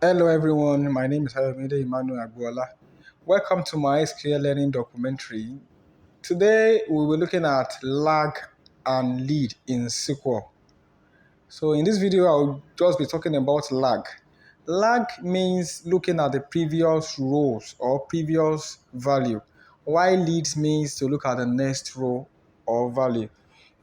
Hello everyone, my name is Hayomide Emmanuel Agbuola. Welcome to my SQL learning documentary. Today we will be looking at lag and lead in SQL. So in this video I'll just be talking about lag. Lag means looking at the previous rows or previous value, while lead means to look at the next row or value.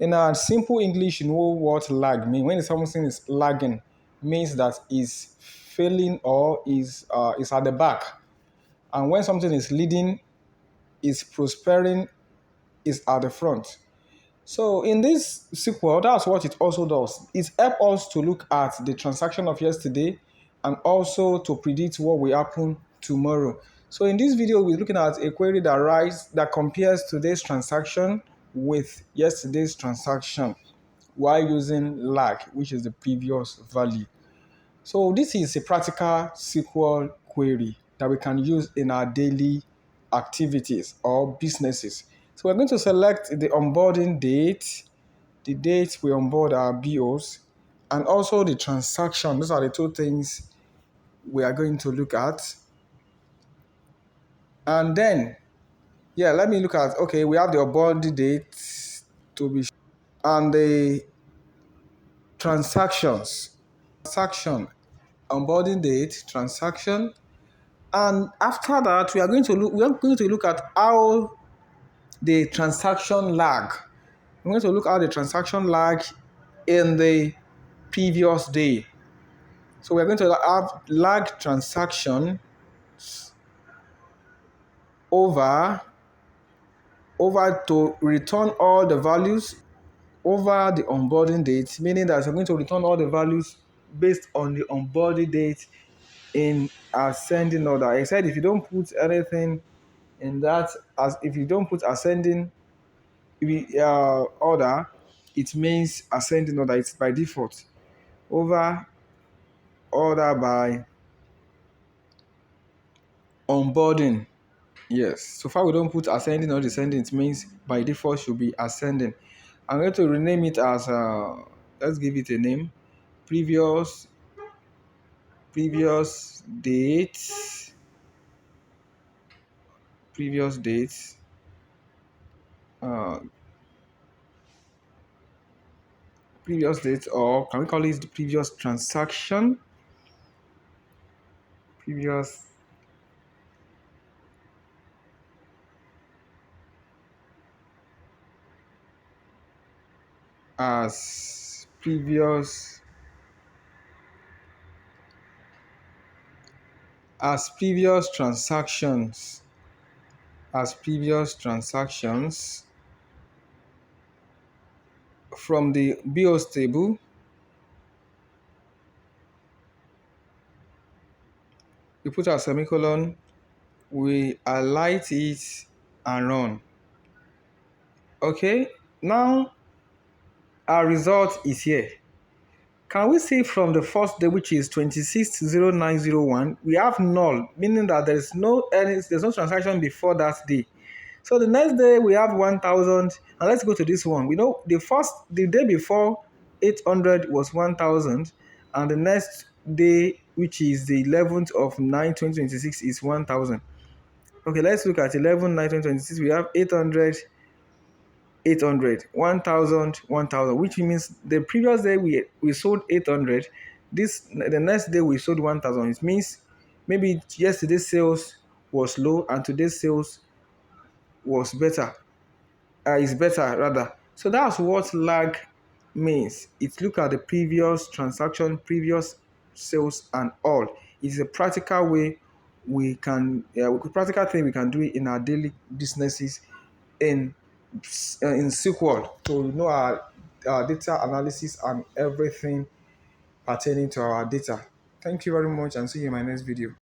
In a simple English, you know what lag means. When something is lagging, means that is failing or is at the back. And when something is leading, is prospering, is at the front. So in this sequel, that's what it also does. It helps us to look at the transaction of yesterday and also to predict what will happen tomorrow. So in this video, we're looking at a query that compares today's transaction with yesterday's transaction while using lag, which is the previous value. So this is a practical SQL query that we can use in our daily activities or businesses. So we're going to select the onboarding date, the date we onboard our BOs, and also the transaction. Those are the two things we are going to look at. And then, let me look at, okay, we have the onboarding date to be, and the transactions. Transaction, onboarding date, transaction. And after that, we are going to look at how the transaction lag. We're going to look at the transaction lag in the previous day. So we're going to have lag transaction over to return all the values over the onboarding date, meaning that we're going to return all the values based on the onboarding date in ascending order. I said if you don't put anything in that, as if you don't put ascending order, it means ascending order. It's by default. Over order by onboarding. Yes. So far we don't put ascending or descending. It means by default should be ascending. I'm going to rename it as let's give it a name. Previous dates. Previous dates. Uh, previous dates, or can we call it the previous transaction? Previous as previous as previous transactions from the BOS table. We put our semicolon, we highlight it and run. Okay, now our result is here. Can we see from the first day, which is 26/09/01, we have null, meaning that there's no transaction before that day. So the next day we have 1,000, and let's go to this one. We know the day before 800 was 1,000, and the next day, which is the 11th of 9, 2026, is 1,000. Okay, let's look at 11/9/2026. We have 800, 1,000, 1,000, which means the previous day we sold 800. The next day we sold 1,000. It means maybe yesterday's sales was low and today's sales was better. Is better rather. So that's what lag means. It look at the previous transaction, previous sales, and all. It's a practical way practical thing we can do it in our daily businesses in SQL to know our data analysis and everything pertaining to our data. Thank you very much and see you in my next video.